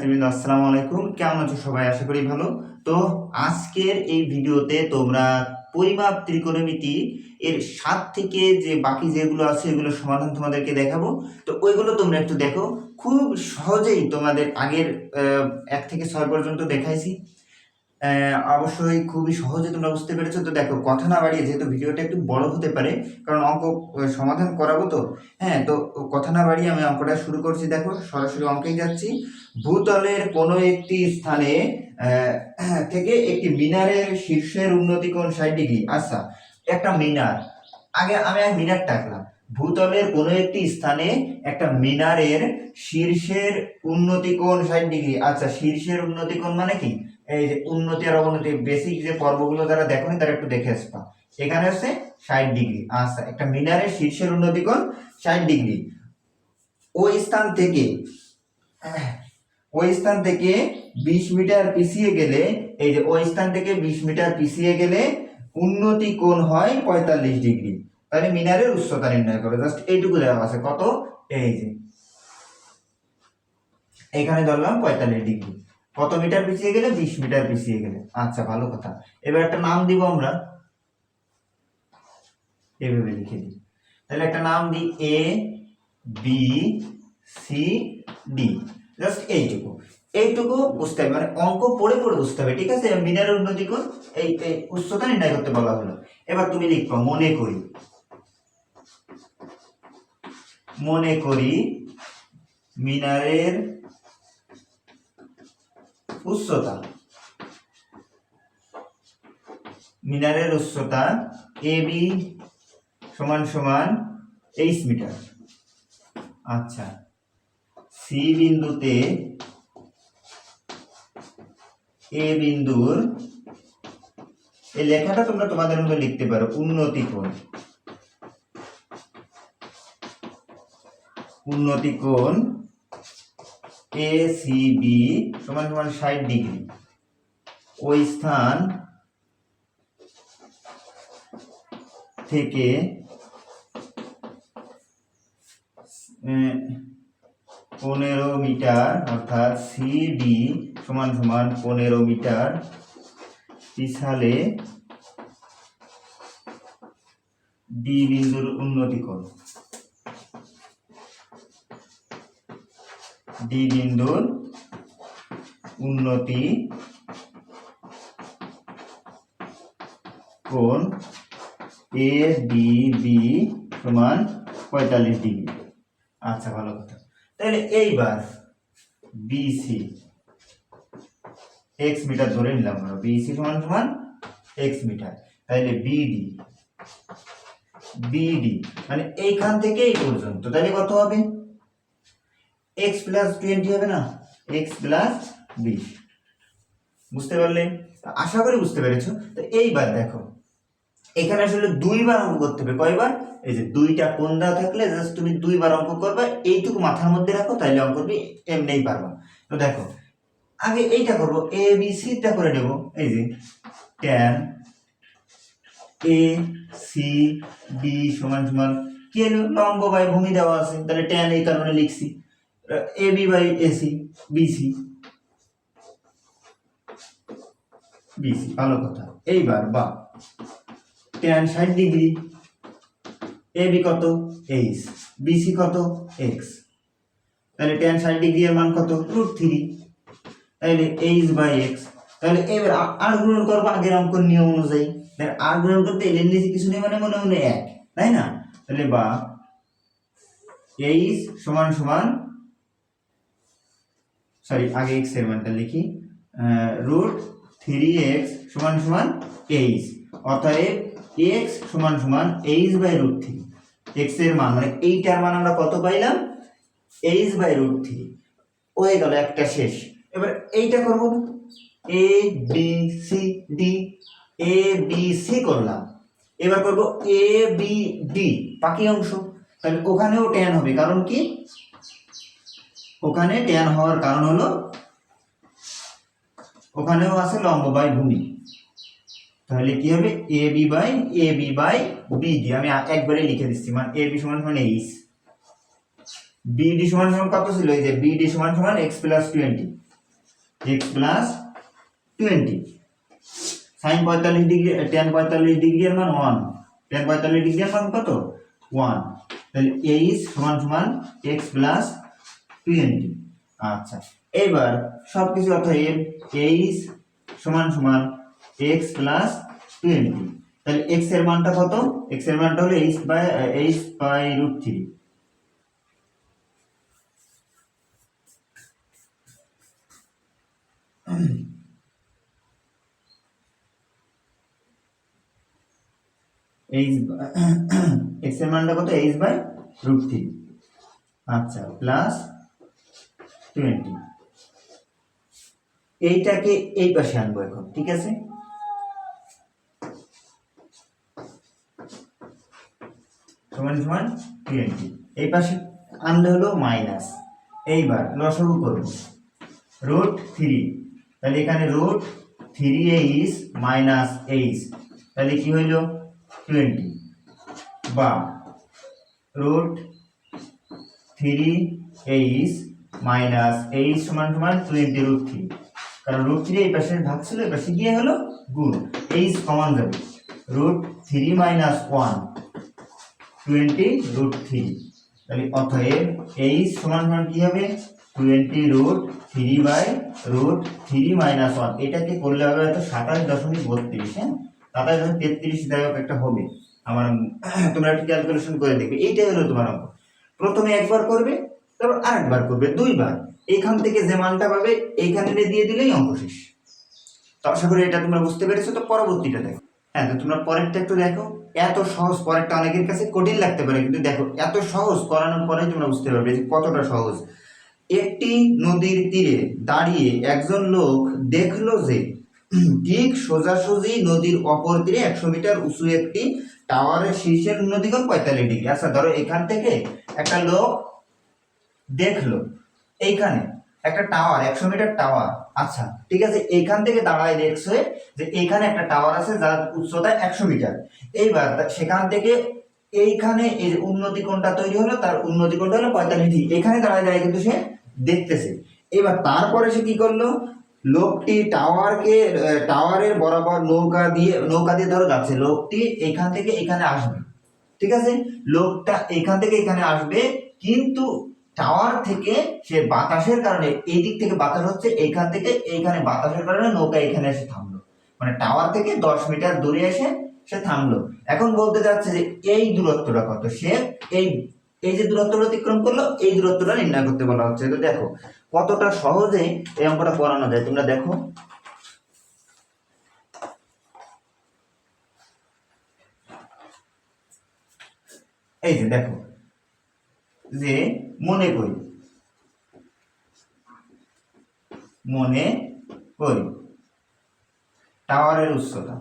শিক্ষার্থীবৃন্দ, আসসালামু আলাইকুম। কেমন আছো সবাই? আশা করি ভালো। তো আজকের এই ভিডিওতে তোমরা পরিমাপ ত্রিকোণমিতি এর 7 থেকে যে বাকি যেগুলো আছে এগুলো সমাধান তোমাদেরকে দেখাবো। তো ওইগুলো তোমরা একটু দেখো, খুব সহজেই তোমাদের আগের 1 থেকে 6 পর্যন্ত দেখাইছি। অবশ্যই খুবই সহজে তোমরা বুঝতে পেরেছো। তো দেখো, কথা না বাড়িয়ে, যেহেতু ভিডিওটা একটু বড় হতে পারে কারণ অঙ্ক সমাধান করাবো, তো তো কথা না বাড়িয়ে আমি অঙ্কটা শুরু করছি। দেখো, সরাসরি অঙ্কেই যাচ্ছি। ভূতলের কোনো একটি স্থানে থেকে একটি মিনারের শীর্ষের উন্নতি কোণ 60°। আচ্ছা, একটা মিনার, আগে আমি এক মিনারটা আঁকলাম। ভূতলের কোনো একটি স্থানে একটা মিনারের শীর্ষের উন্নতি কোণ 60°। আচ্ছা, শীর্ষের উন্নতি কোণ মানে কি? এই যে উন্নতি আর অবনতি, বেসিক যে পর্বগুলো যারা দেখোনি তারা একটু দেখে আসবা। এখানে হচ্ছে 60°। আচ্ছা, একটা মিনারের শীর্ষের উন্নতি কোণ 60°। ওই স্থান থেকে 20 মিটার পিছিয়ে গেলে, এই যে ওই স্থান থেকে 20 মিটার পিছিয়ে গেলে উন্নতি কোণ হয় 45°। তাহলে মিনারের উচ্চতা নির্ণয় করো। জাস্ট এইটুকু দেওয়া আছে। কত? এই যে এখানে ধরলাম 45°। কত মিটার পিছিয়ে গেলে? 20 মিটার পিছিয়ে গেলে। আচ্ছা, ভালো কথা। এবার একটা নাম দিব আমরা, এভাবে লিখে দিই। তাহলে একটা নাম দিই এ বি সি ডি। জাস্ট এইটুকু বুঝতে হবে, মানে অঙ্ক পড়ে পড়ে বুঝতে হবে, ঠিক আছে? মিনারের উন্নতি কোণ, এই উচ্চতা নির্ণয় করতে বলা হলো। এবার তুমি লিখবা, মনে করি মিনারের উচ্চতা এ বি সমান সমান h মিটার। আচ্ছা, সি বিন্দুতে এ বিন্দুর, এই লেখাটা তোমরা তোমাদের মতো লিখতে পারো, উন্নতি কোণ এ সি বি সমান সমান 60°। ওই স্থান থেকে 15 মিটার, অর্থাৎ সিডি সমান সমান 15 মিটার পিছালে ডি বিন্দুর উন্নতি কোণ, ডি বিন্দুর উন্নতি কোণ এ ডি বি সমান 45°। আচ্ছা, ভালো কথা। তাহলে এইবার বিসি এক্স মিটার ধরে নিলাম আমরা, বিসি সমান সমান এক্স মিটার। তাহলে বিডি মানে এইখান থেকে এই পর্যন্ত, তাহলে কত হবে? এক্স প্লাস 20 হবে না? X plus 20। বুঝতে পারলে? আশা করি বুঝতে পেরেছো। তো এইবার দেখো, এখানে আসলে 2বার অঙ্ক করতে হবে। কয়বার? এই যে 2টা কোণ দেওয়া থাকলে জাস্ট তুমি 2বার অঙ্ক করবে। এইটুকু মাথার মধ্যে রাখো, তাইলে অঙ্ক করবে এমনিই পারবা। তো দেখো, আগে এইটা করবো, এ বি সি টা করে নেব। এই যে tan এ সি বি সমান সমান কি হলো? লম্ব বাই ভূমি দেওয়া আছে, তাহলে tan এই কারণে লিখছি। A B by AC BC, ভালো কথা। এইবার বা tan 60°, এ বি কত? এইচ, বিসি কত? এক্স। তাহলে tan 60° এর মান কত? √3। তাহলে এইচ বাই এক্স। তাহলে এবার আর গুণন করবো আগের অঙ্কের নিয়ম অনুযায়ী। আর গুণন করতে এলের নিচে কিছু নেই, মানে মনে মনে 1, তাই না? তাহলে বা এইচ সমান সমান, সরি আগে এক্স এর মানটা লিখি, √3x সমান সমান এইচ। অতএব x সমান সমান এইচ বাই √3। এক্স এর মান মানে এইটার মান আমরা কত পাইলাম? H by √3। হয়ে গেল, একটা শেষ। এবার এইটা করব, A B C D, A B C করলাম। এবার করব এ বি ডি, বাকি অংশ। তাহলে ওখানেও tan হবে, কারণ কি? ওখানে tan হওয়ার কারণ হলো ওখানেও আছে লম্ব বাই ভূমি। তাহলে কি হবে? A B by BD. আমি একবারে লিখে দিচ্ছি, মানে এ বি সমান সমান এইচ, বিডি সমান সমান কত ছিল? এই যে বিডি সমান সমান x plus 20। X plus 20। Sine 45 degree, tan 45 degree এর মান 1, tan 45 ডিগ্রি এর মান কত 1, তাহলে এইচ সমান সমান এক্স প্লাস 20। আচ্ছা, এবার সবকিছু অতএব এইচ সমান সমান এক্স প্লাস 20। তাহলে এক্স এর মানটা কত, এক্স এর মানটা হলো h/√3। এক্স এর মানটা কত h/√3। আচ্ছা, প্লাস 20। এইটাকে এই পাশে আনবো এখন, ঠিক আছে। সমান সমান 20, এই পাশে আনলে হলো মাইনাস। এইবার লসাগু করব √3, তাহলে এখানে √3h মাইনাস h, তাহলে কি হইল 20, বা √3h মাইনাস h সমান সমান 20 √3, কারণ √3 এই পাশে ভাগ ছিল, এই পাশে গিয়ে হলো গুণ, h কমন যাবে, √3 মাইনাস 1 20 √3। তাহলে অতএব h সমান সমান কি হবে 20 √3/√3 মাইনাস 1। এটাকে করলে হবে হয়তো 27.32, হ্যাঁ 27.33 যাই হোক একটা হবে আমার, তোমরা একটু ক্যালকুলেশন করে দেখবে। এইটাই হলো তোমার অঙ্ক। প্রথমে একবার করবে, তারপর আরেকবার করবে, দুইবার। এইখান থেকে যে মানটা পাবে এইখানে দিয়ে দিলেই অঙ্ক শেষ। তো আশা করি এটা তোমরা বুঝতে পেরেছো। তো পরবর্তীটা দেখো। হ্যাঁ, তো তোমরা পরেরটা একটু দেখো। এত সহজ, পরেরটা অনেকের কাছে কঠিন লাগতে পারে, কিন্তু দেখো এত সহজ করানোর পরেই তোমরা বুঝতে পারবে যে কতটা সহজ। একটি নদীর তীরে দাঁড়িয়ে একজন লোক দেখলো যে ঠিক সোজাসুজি নদীর অপর তীরে 100 মিটার উঁচু একটি টাওয়ারের শীর্ষের উন্নতিকোণ 45 ডিগ্রি। আচ্ছা, ধরো এখান থেকে একটা লোক দেখলো এইখানে একটা টাওয়ার, 100 মিটার টাওয়ার। আচ্ছা, ঠিক আছে, এইখান থেকে দাঁড়ায় দেখছে যে এইখানে একটা টাওয়ার আছে যার উচ্চতা 100 মিটার। এইবার সেখান থেকে এইখানে এই যে উন্নতি কোণটা তৈরি হলো, তার উন্নতি কোণটা হলো 45 ডিগ্রি। এখানে দাঁড়ায় দাঁড়ায় কিন্তু সে দেখতেছে। এবার তারপরে সে কি করলো, লোকটি টাওয়ারের বরাবর নৌকা দিয়ে ধরো যাচ্ছে। লোকটি এখান থেকে এখানে আসবে, ঠিক আছে, লোকটা এখান থেকে এখানে আসবে, কিন্তু টাওয়ার থেকে সে বাতাসের কারণে, এই দিক থেকে বাতাস হচ্ছে, এইখান থেকে এইখানে বাতাসের কারণে নৌকা এখানে এসে থামলো। মানে টাওয়ার থেকে 10 মিটার দূরে এসে সে থামলো। এখন বলতে যাচ্ছে যে এই দূরত্বটা কত, সে এই যে দূরত্বটা অতিক্রম করলো, এই দূরত্বটা নির্ণয় করতে বলা হচ্ছে। তো দেখো কতটা সহজে এই অঙ্কটা করানো যায়, তোমরা দেখো। এই যে দেখো, যে মনে করি টাওয়ারের উচ্চতা,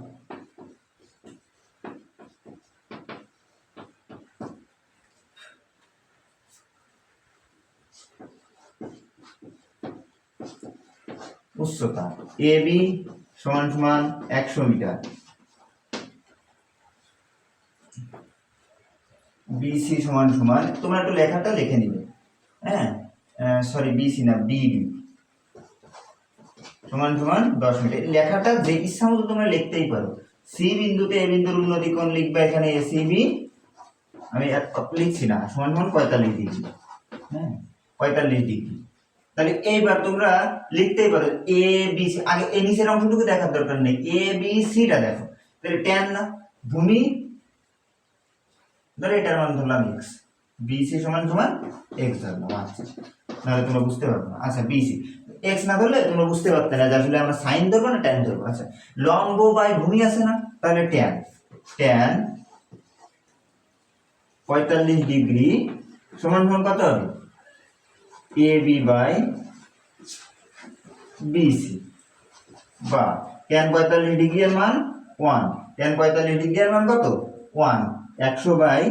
এ বি সমান সমান 100 মিটার, বিসি সমান সমান, তোমরা একটু লেখাটা লিখে নিবে, হ্যাঁ সরি বিসি না বিডি সমান সমান 10 মিটার। লেখাটা যে ইচ্ছা মতো তোমরা লিখতেই পারো। সি বিন্দুতে এ বিন্দুর উন্নতি কোণ লিখবে এখানে এসিবি, আমি লিখছি না, সমান সমান 45 ডিগ্রি, হ্যাঁ 45 ডিগ্রি। তাহলে এইবার তোমরা লিখতেই পারো এ বি সি। আগে এই নিচের অংশটুকু দেখার দরকার নেই, এ বি সিটা দেখো। তাহলে ট্যান না ভূমি, ধরো এটার মান ধরলাম এক্স, বিসি সমান সমান এক্স ধরলাম। আচ্ছা, নাহলে তোমরা বুঝতে পারবে না। আচ্ছা, বিসি এক্স না ধরলে তোমরা বুঝতে পারতে না যে আসলে আমরা সাইন ধরবো না ট্যান ধরবো। আচ্ছা, লম্ব বাই ভূমি আছে না, তাহলে ট্যান 45 ডিগ্রি সমান সমান কত হবে এ বি বাই বিসি, বা ট্যান 45 ডিগ্রি এর মান 1, ট্যান 45 ডিগ্রি এর মান কত 1, 100 বাই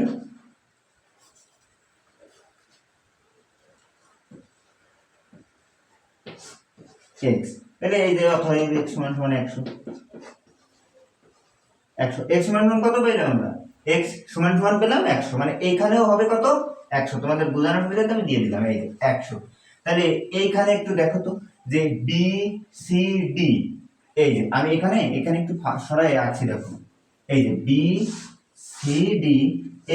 এক্স। তাহলে এই যে অতএব x সমান সমান 100, x সমান সমান কত পেলাম আমরা, x সমান সমান পেলাম 100, মানে এইখানেও হবে কত 100। তোমাদের বোঝানোর সুবিধাতে আমি দিয়ে দিলাম এই যে 100। তাহলে এইখানে একটু দেখো তো, যে বি সি ডি, এই যে আমি এখানে এখানে একটু সরাই আছি, দেখো এই যে বি সি ডি,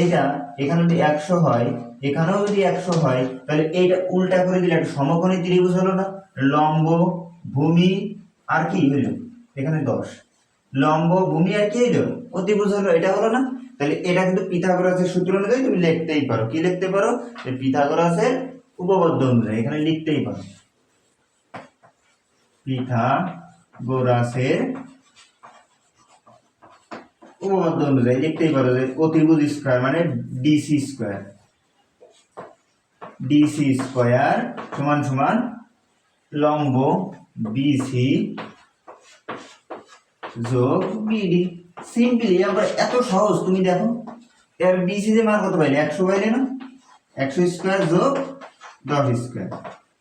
এটা এখানে যদি 100 হয়, এখানেও যদি 100 হয়, তাহলে এইটা উল্টা করে দিলে একটা সমকোণী ত্রিভুজ হলো না? লম্ব ভূমি আর কি হলো এখানে 10, লম্ব ভূমি আর কি হলো অতিভুজ হলো, এটা হলো না? তাহলে এটা কিন্তু পিথাগোরাসের সূত্র অনুযায়ী তুমি লিখতেই পারো। কি লিখতে পারো? যে পিথাগোরাসের উপপাদ্য অনুযায়ী এখানে লিখতেই পারো, পিথাগোরাসের উপপাদ্য অনুযায়ী লিখতেই পারো যে অতিভুজ স্কয়ার মানে ডিসি স্কয়ার, ডিসি স্কয়ার সমান সমান লম্ব বিসি যোগ বিডি। সিম্পলি আমরা এত সহজ, তুমি দেখো এর বিসি যে মান কত পাইলে 100 পাইলে না? 100 স্কয়ার যোগ 10 স্কয়ার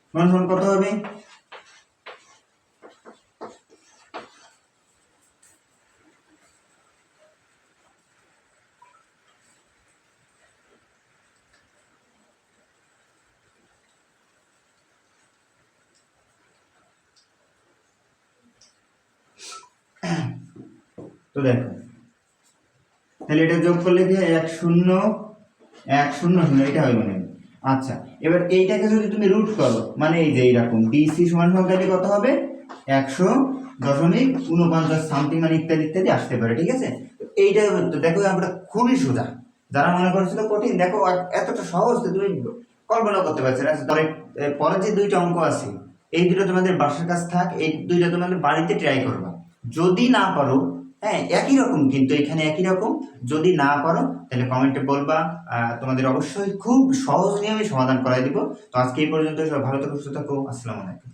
সমান সমান কত হবে? তো দেখো তাহলে এটা যোগ করলে কি 1 0 1 0 0 এটা হবে মানে। আচ্ছা, এবার এইটাকে যদি তুমি রুট করো মানে এই যে এইরকম ডিসি সমান সমান তাহলে কত হবে? 100.49 সামথিং মানে ইত্যাদি ইত্যাদি আসতে পারে, ঠিক আছে? এইটা তো দেখো আমরা খুবই সোজা, যারা মনে করছিল কঠিন দেখো এতটা সহজ তো তুমি কল্পনা করতে পারছো না। পরে যে দুইটা অঙ্ক আছে এই দুটো তোমাদের বাসার কাছে থাক, এই দুইটা তোমাদের বাড়িতে ট্রাই করবা। যদি না পারো, হ্যাঁ একই রকম কিন্তু এখানে একই রকম, যদি না পারো তাহলে কমেন্টে বলবা, তোমাদের অবশ্যই খুব সহজ নিয়মে সমাধান করাই দিব। তো আজকে এই পর্যন্ত, সব ভালো থাকো, সুস্থ থাকো, আসসালামু আলাইকুম।